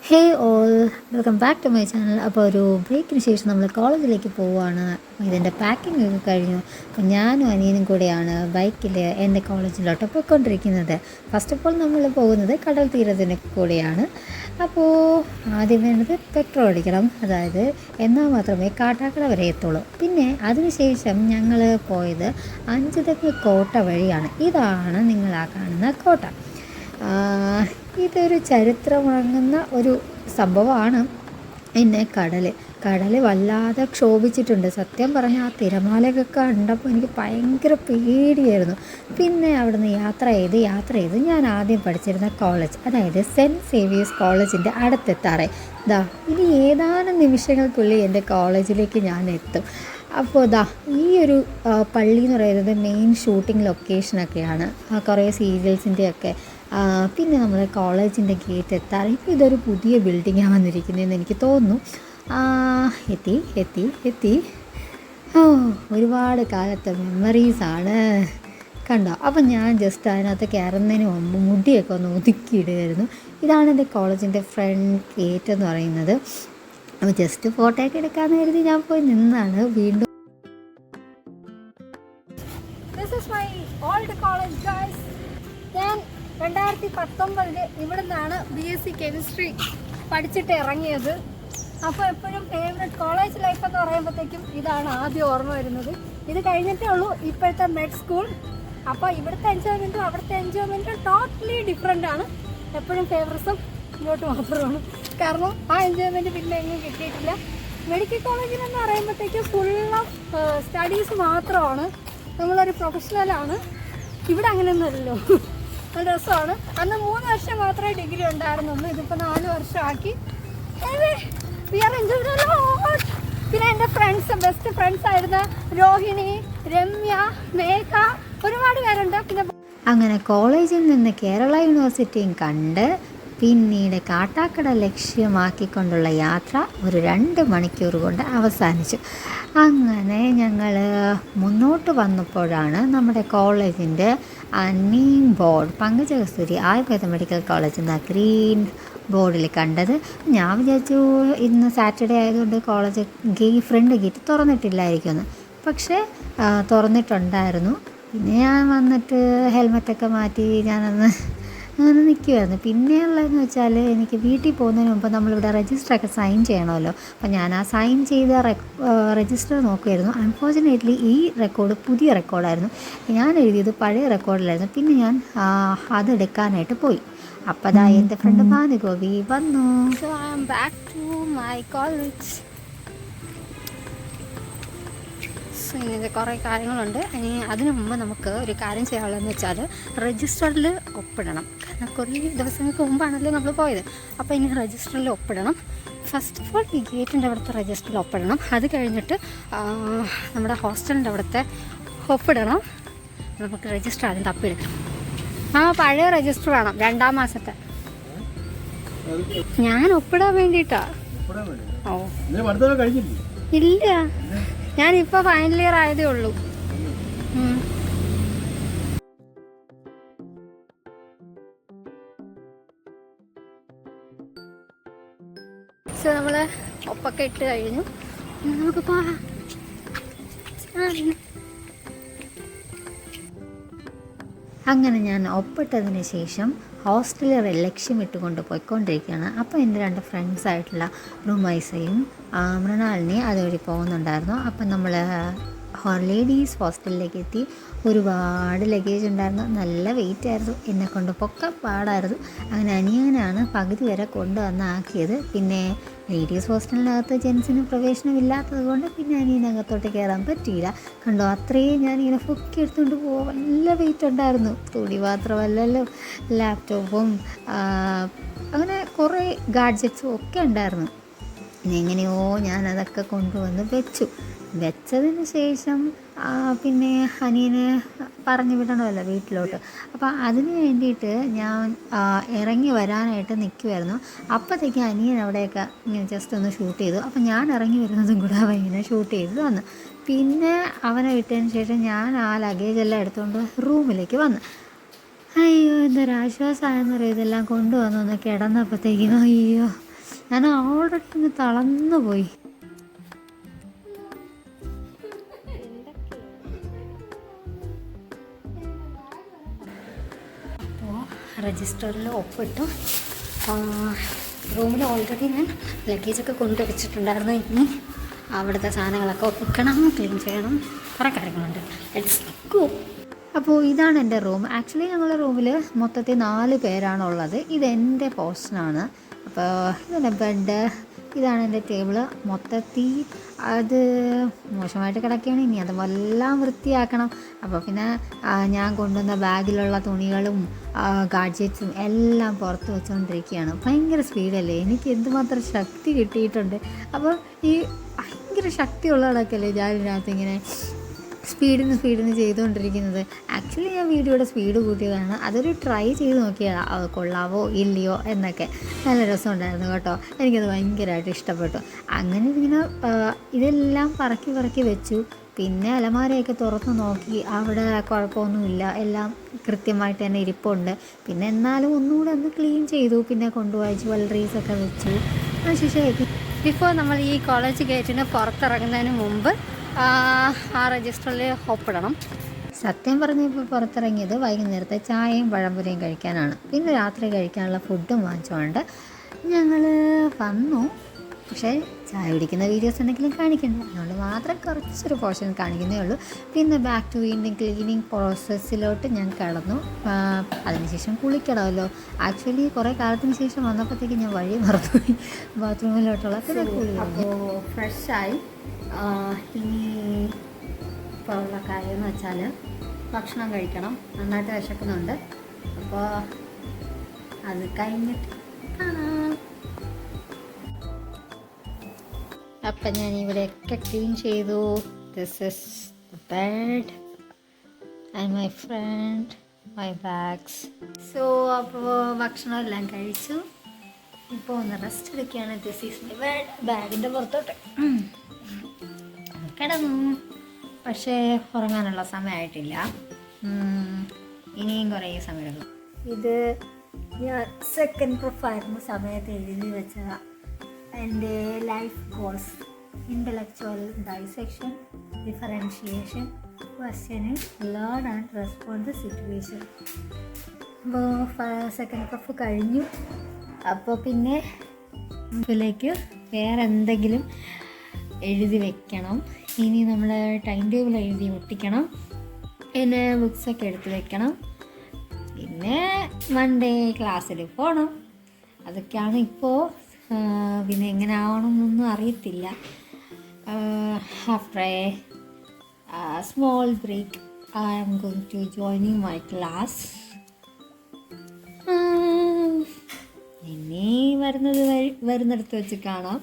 Hey all, welcome back to my channel. അപ്പോൾ ഒരു ബ്രേക്കിന് ശേഷം നമ്മൾ കോളേജിലേക്ക് പോവുകയാണ്. ഇതിൻ്റെ പാക്കിംഗ് ഒക്കെ കഴിഞ്ഞു. അപ്പോൾ ഞാനും അനിയനും കൂടെയാണ് ബൈക്കിൽ എൻ്റെ കോളേജിലോട്ട് പോയിക്കൊണ്ടിരിക്കുന്നത്. ഫസ്റ്റ് ഓഫ് ഓൾ നമ്മൾ പോകുന്നത് കടൽ തീരത്തിന് കൂടെയാണ്. അപ്പോൾ ആദ്യം വേണ്ടത് പെട്രോൾ അടിക്കണം, അതായത് എന്നാൽ മാത്രമേ കാട്ടാക്കട വരെ എത്തുള്ളൂ. പിന്നെ അതിനുശേഷം ഞങ്ങൾ പോയത് അഞ്ചുതെങ്ങ് കോട്ട വഴിയാണ്. ഇതാണ് നിങ്ങൾ ആ കാണുന്ന കോട്ട. ഇതൊരു ചരിത്രമുറങ്ങുന്ന ഒരു സംഭവമാണ്. പിന്നെ കടൽ വല്ലാതെ ക്ഷോഭിച്ചിട്ടുണ്ട്. സത്യം പറഞ്ഞാൽ ആ തിരമാലയൊക്കെ കണ്ടപ്പോൾ എനിക്ക് ഭയങ്കര പേടിയായിരുന്നു. പിന്നെ അവിടുന്ന് യാത്ര ചെയ്ത് ഞാൻ ആദ്യം പഠിച്ചിരുന്ന കോളേജ്, അതായത് സെൻറ്റ് സേവിയേഴ്സ് കോളേജിൻ്റെ അടുത്തെത്താറേ. ഇനി ഏതാനും നിമിഷങ്ങൾക്കുള്ളിൽ എൻ്റെ കോളേജിലേക്ക് ഞാൻ എത്തും. അപ്പോൾ ഈ ഒരു പള്ളി എന്ന് പറയുന്നത് മെയിൻ ഷൂട്ടിംഗ് ലൊക്കേഷനൊക്കെയാണ്, കുറേ സീരിയൽസിൻ്റെയൊക്കെ. പിന്നെ നമ്മുടെ കോളേജിൻ്റെ ഗേറ്റ് എത്താറ്. ഇപ്പോൾ ഇതൊരു പുതിയ ബിൽഡിങ്ങാണ് വന്നിരിക്കുന്നതെന്ന് എനിക്ക് തോന്നുന്നു. എത്തി. ഒരുപാട് കാലത്തെ മെമ്മറീസാണ് കണ്ടോ. അപ്പം ഞാൻ ജസ്റ്റ് അതിനകത്ത് കയറുന്നതിന് മുമ്പ് മുടിയൊക്കെ ഒന്ന് ഒതുക്കിയിടുമായിരുന്നു. ഇതാണ് എൻ്റെ കോളേജിൻ്റെ ഫ്രണ്ട് ഗേറ്റ് എന്ന് പറയുന്നത്. അപ്പോൾ ജസ്റ്റ് ഫോട്ടോയൊക്കെ എടുക്കാമെന്ന് കരുതി ഞാൻ പോയി നിന്നാണ്. വീണ്ടും ഞാൻ 2019 ഇവിടെ നിന്നാണ് BSc കെമിസ്ട്രി പഠിച്ചിട്ട് ഇറങ്ങിയത്. അപ്പോൾ എപ്പോഴും ഫേവറേറ്റ് കോളേജ് ലൈഫ് എന്ന് പറയുമ്പോഴത്തേക്കും ഇതാണ് ആദ്യം ഓർമ്മ വരുന്നത്. ഇത് കഴിഞ്ഞിട്ടേ ഉള്ളൂ ഇപ്പോഴത്തെ മെഡ് സ്കൂൾ. അപ്പോൾ ഇവിടുത്തെ എൻജോയ്മെൻറ്റും അവിടുത്തെ എൻജോയ്മെൻറ്റും ടോട്ടലി ഡിഫറെൻ്റ് ആണ്. എപ്പോഴും ഫേവറേറ്റ്സും ഇങ്ങോട്ട് മാത്രമാണ്, കാരണം ആ എൻജോയ്മെൻറ്റ് പിന്നെ എങ്ങും കിട്ടിയിട്ടില്ല. മെഡിക്കൽ കോളേജിലെന്ന് പറയുമ്പോഴത്തേക്കും ഫുൾ ഓഫ് സ്റ്റഡീസ് മാത്രമാണ്, നമ്മളൊരു പ്രൊഫഷണലാണ്. ഇവിടെ അങ്ങനെയൊന്നുമല്ലല്ലോ. നല്ല രസമാണ്. അന്ന് 3 വർഷം മാത്രമേ ഡിഗ്രി ഉണ്ടായിരുന്നുള്ളൂ, ഇതിപ്പോൾ 4 വർഷമാക്കി. പിന്നെ എൻ്റെ ബെസ്റ്റ് ഫ്രണ്ട്സ് ആയിരുന്ന രോഹിണി, രമ്യ, മേഘ, ഒരുപാട് പേരുണ്ട്. പിന്നെ അങ്ങനെ കോളേജിൽ നിന്ന് കേരള യൂണിവേഴ്സിറ്റിയും കണ്ട് പിന്നീട് കാട്ടാക്കട ലക്ഷ്യമാക്കിക്കൊണ്ടുള്ള യാത്ര ഒരു 2 മണിക്കൂർ കൊണ്ട് അവസാനിച്ചു. അങ്ങനെ ഞങ്ങൾ മുന്നോട്ട് വന്നപ്പോഴാണ് നമ്മുടെ കോളേജിൻ്റെ name board Pankajakasthuri Ayurveda medical college എന്ന ഗ്രീൻ ബോർഡിൽ കണ്ടത്. ഞാൻ വിചാരിച്ചു ഇന്ന് സാറ്റർഡേ ആയതുകൊണ്ട് കോളേജ് ഫ്രണ്ട് ഗേറ്റ് തുറന്നിട്ടില്ലായിരിക്കുമെന്ന്. പക്ഷേ തുറന്നിട്ടുണ്ടായിരുന്നു. പിന്നെ ഞാൻ വന്നിട്ട് ഹെൽമെറ്റൊക്കെ മാറ്റി ഞാനന്ന് അങ്ങനെ നിൽക്കുമായിരുന്നു. പിന്നെയുള്ളതെന്ന് വെച്ചാൽ എനിക്ക് വീട്ടിൽ പോകുന്നതിന് മുമ്പ് നമ്മളിവിടെ രജിസ്റ്ററൊക്കെ സൈൻ ചെയ്യണമല്ലോ. അപ്പോൾ ഞാൻ ആ സൈൻ ചെയ്ത രജിസ്റ്റർ നോക്കുമായിരുന്നു. അൺഫോർച്ചുനേറ്റ്ലി ഈ റെക്കോർഡ് പുതിയ റെക്കോർഡായിരുന്നു. ഞാൻ എഴുതിയത് പഴയ റെക്കോർഡിലായിരുന്നു. പിന്നെ ഞാൻ അതെടുക്കാനായിട്ട് പോയി. അപ്പോൾ എൻ്റെ ഫ്രണ്ട് ഭാനുഗോപി വന്നു. So I am back to my college. ഇങ്ങനത്തെ കുറേ കാര്യങ്ങളുണ്ട്. ഇനി അതിനു മുമ്പ് നമുക്ക് ഒരു കാര്യം ചെയ്യാനുള്ളതെന്ന് വെച്ചാൽ രജിസ്റ്ററിൽ ഒപ്പിടണം. കാരണം കുറേ ദിവസങ്ങൾക്ക് മുമ്പാണല്ലോ നമ്മൾ പോയത്. അപ്പോൾ ഇനി രജിസ്റ്ററിൽ ഒപ്പിടണം. ഫസ്റ്റ് ഓഫ് ഓൾ ഈ ഗേറ്റിൻ്റെ അവിടുത്തെ രജിസ്റ്ററിൽ ഒപ്പിടണം. അത് കഴിഞ്ഞിട്ട് നമ്മുടെ ഹോസ്റ്റലിൻ്റെ അവിടുത്തെ ഒപ്പിടണം. നമുക്ക് രജിസ്റ്റർ ആദ്യം തപ്പിയെടുക്കണം. പഴയ രജിസ്റ്റർ വേണം, 2-ാം മാസത്തെ. ഞാൻ ഒപ്പിടാൻ വേണ്ടിയിട്ടാണ്. ഇല്ല, ഞാനിപ്പോൾ ഫൈനൽ ഇയർ ആയതേ ഉള്ളൂ. സോ നമ്മൾ ഒപ്പൊക്കെ ഇട്ട് കഴിഞ്ഞു. നമുക്ക് പോകാം. അങ്ങനെ ഞാൻ ഒപ്പിട്ടതിന് ശേഷം ഹോസ്റ്റലിൽ ലക്ഷ്യമിട്ടുകൊണ്ട് പോയിക്കൊണ്ടിരിക്കുകയാണ്. അപ്പോൾ എൻ്റെ 2 ഫ്രണ്ട്സായിട്ടുള്ള റുമൈസയും മൃണാലിനെയും അതുവഴി പോകുന്നുണ്ടായിരുന്നു. അപ്പം നമ്മൾ ലേഡീസ് ഹോസ്റ്റലിലേക്ക് എത്തി. ഒരുപാട് ലഗേജ് ഉണ്ടായിരുന്നു, നല്ല വെയിറ്റ് ആയിരുന്നു, എന്നെക്കൊണ്ട് പൊക്ക പാടായിരുന്നു. അങ്ങനെ അനിയനാണ് പകുതി വരെ കൊണ്ടുവന്നാക്കിയത്. പിന്നെ ലേഡീസ് ഹോസ്റ്റലിനകത്ത് ജെൻസിന് പ്രവേശനമില്ലാത്തത് കൊണ്ട് പിന്നെ അനിയനകത്തോട്ട് കയറാൻ പറ്റിയില്ല. കണ്ടോ, അത്രയും ഞാനിങ്ങനെ പൊക്കി എടുത്തുകൊണ്ട് പോകാൻ നല്ല വെയിറ്റ് ഉണ്ടായിരുന്നു. തുണി മാത്രമല്ലല്ലോ, ലാപ്ടോപ്പും അങ്ങനെ കുറേ ഗാഡ്ജറ്റ്സും ഒക്കെ ഉണ്ടായിരുന്നു. എങ്ങനെയോ ഞാനതൊക്കെ കൊണ്ടുവന്ന് വെച്ചതിന് ശേഷം പിന്നെ അനിയനെ പറഞ്ഞു വിടണമല്ലോ വീട്ടിലോട്ട്. അപ്പോൾ അതിന് വേണ്ടിയിട്ട് ഞാൻ ഇറങ്ങി വരാനായിട്ട് നിൽക്കുമായിരുന്നു. അപ്പോഴത്തേക്കും അനിയൻ അവിടെയൊക്കെ ഇങ്ങനെ ജസ്റ്റ് ഒന്ന് ഷൂട്ട് ചെയ്തു. അപ്പോൾ ഞാൻ ഇറങ്ങി വരുന്നതും കൂടെ അവൻ ഇങ്ങനെ ഷൂട്ട് ചെയ്ത് തന്നു. പിന്നെ അവനെ വിട്ടതിന് ശേഷം ഞാൻ ആ ലഗേജെല്ലാം എടുത്തുകൊണ്ട് റൂമിലേക്ക് വന്നു. അയ്യോ, എന്തൊരാശ്വാസമായെന്നറിയോ ഇതെല്ലാം കൊണ്ടുവന്നൊന്ന് കിടന്നപ്പോഴത്തേക്കും. അയ്യോ, ഞാൻ ഓൾറെഡി ഒന്ന് തളർന്നു പോയി. അപ്പോൾ രജിസ്റ്ററിൽ ഒപ്പിട്ടു. റൂമിൽ ഓൾറെഡി ഞാൻ ലഗേജൊക്കെ കൊണ്ടുവച്ചിട്ടുണ്ടായിരുന്നു. ഇനി അവിടുത്തെ സാധനങ്ങളൊക്കെ ഒപ്പിക്കണം, ക്ലീൻ ചെയ്യണം, കുറേ കാര്യങ്ങളുണ്ട്. Let's go. അപ്പോൾ ഇതാണ് എൻ്റെ റൂം. ആക്ച്വലി ഞങ്ങളുടെ റൂമിൽ മൊത്തത്തിൽ 4 പേരാണുള്ളത്. ഇതെൻ്റെ പോർഷനാണ്. അപ്പോൾ ഇതെൻ്റെ ബെഡ്, ഇതാണ് എൻ്റെ ടേബിള്. മൊത്തത്തിൽ അത് മോശമായിട്ട് കിടക്കുകയാണ്. ഇനി അതുമെല്ലാം വൃത്തിയാക്കണം. അപ്പോൾ പിന്നെ ഞാൻ കൊണ്ടുവന്ന ബാഗിലുള്ള തുണികളും ഗാഡ്ജറ്റ്സും എല്ലാം പുറത്ത് വെച്ചുകൊണ്ടിരിക്കുകയാണ്. ഭയങ്കര സ്പീഡല്ലേ, എനിക്ക് എന്തുമാത്രം ശക്തി കിട്ടിയിട്ടുണ്ട്. അപ്പോൾ ഈ ഭയങ്കര ശക്തിയുള്ളതൊക്കെയല്ലേ ഞാൻ ഇതിനകത്ത് ഇങ്ങനെ സ്പീഡിന് ചെയ്തുകൊണ്ടിരിക്കുന്നത്. ആക്ച്വലി ഞാൻ വീഡിയോയുടെ സ്പീഡ് കൂട്ടിയതാണ്. അതൊരു ട്രൈ ചെയ്ത് നോക്കിയതാണ്, കൊള്ളാവോ ഇല്ലയോ എന്നൊക്കെ. നല്ല രസമുണ്ടായിരുന്നു കേട്ടോ. എനിക്കത് ഭയങ്കരമായിട്ട് ഇഷ്ടപ്പെട്ടു. അങ്ങനെ ഇങ്ങനെ ഇതെല്ലാം പറക്കി വെച്ചു. പിന്നെ അലമാരയൊക്കെ തുറന്ന് നോക്കി, അവിടെ കുഴപ്പമൊന്നുമില്ല, എല്ലാം കൃത്യമായിട്ട് തന്നെ ഇരിപ്പുണ്ട്. പിന്നെ എന്നാലും ഒന്നുകൂടെ ഒന്ന് ക്ലീൻ ചെയ്തു. പിന്നെ കൊണ്ടുപോയി ജ്വല്ലറീസൊക്കെ വെച്ചു. ശേഷം ബിഫോർ നമ്മൾ ഈ കോളേജ് ഗേറ്റിന് പുറത്തിറങ്ങുന്നതിന് മുമ്പ് ആ രജിസ്റ്ററിൽ ഒപ്പിടണം. സത്യം പറഞ്ഞ് ഇപ്പോൾ പുറത്തിറങ്ങിയത് വൈകുന്നേരത്തെ ചായയും പഴംപൊരിയും കഴിക്കാനാണ്. പിന്നെ രാത്രി കഴിക്കാനുള്ള ഫുഡും വാങ്ങിച്ചുകൊണ്ട് ഞങ്ങൾ വന്നു. പക്ഷേ ചായ കുടിക്കുന്ന വീഡിയോസ് എന്തെങ്കിലും കാണിക്കണ്ട, അതുകൊണ്ട് മാത്രം കുറച്ചൊരു പോർഷൻ കാണിക്കുന്നേ ഉള്ളൂ. പിന്നെ ബാക്ക് ടു വീണ്ടും ക്ലീനിങ് പ്രോസസ്സിലോട്ട് ഞാൻ കടന്നു. അതിനുശേഷം കുളിക്കണമല്ലോ. ആക്ച്വലി കുറേ കാലത്തിന് ശേഷം വന്നപ്പോഴത്തേക്ക് ഞാൻ വഴി മറന്നുപോയി ബാത്റൂമിലോട്ടുള്ള. പിന്നെ കുളി അപ്പോൾ ഫ്രഷായി. ഇനി ഇപ്പോൾ ഉള്ള കാര്യമെന്ന് വെച്ചാൽ ഭക്ഷണം കഴിക്കണം. നന്നായിട്ട് വിശക്കുന്നുണ്ട്. അപ്പോൾ അത് കഴിഞ്ഞിട്ട് കാണാം. അപ്പം ഞാൻ ഇവിടെയൊക്കെ ക്ലീൻ ചെയ്തു. This is the bed and my friend, my bags. So അപ്പോൾ ഭക്ഷണം എല്ലാം കഴിച്ചു. ഇപ്പോൾ ഒന്ന് റെസ്റ്റ് എടുക്കുകയാണ്. This is my bed. ബാഗിൻ്റെ പുറത്തോട്ട് കിടന്നു. പക്ഷേ ഉറങ്ങാനുള്ള സമയമായിട്ടില്ല. ഇനിയും കുറേ സമയമെടുക്കും. ഇത് ഞാൻ സെക്കൻഡ് പ്രൊഫായിരുന്ന സമയത്ത് എഴുതി വെച്ചതാണ്. എൻ്റെ life goals: intellectual dissection, differentiation, questioning, learn and respond the situation. അപ്പോൾ സെക്കൻഡ് പ്രൊഫ് കഴിഞ്ഞു. അപ്പോൾ പിന്നെ ഇതിലേക്ക് വേറെ എന്തെങ്കിലും എഴുതി വെക്കണം. ഇനി നമ്മൾ ടൈം ടേബിൾ എഴുതി ഒട്ടിക്കണം. പിന്നെ ബുക്സൊക്കെ എടുത്ത് വെക്കണം. പിന്നെ മൺഡേ ക്ലാസ്സിൽ പോകണം. അതൊക്കെയാണ് ഇപ്പോൾ. പിന്നെ എങ്ങനെ ആവണമെന്നൊന്നും അറിയത്തില്ല. After a small break I am going to joining my class. ഇനി വരുന്നിടത്ത് വെച്ച് കാണാം.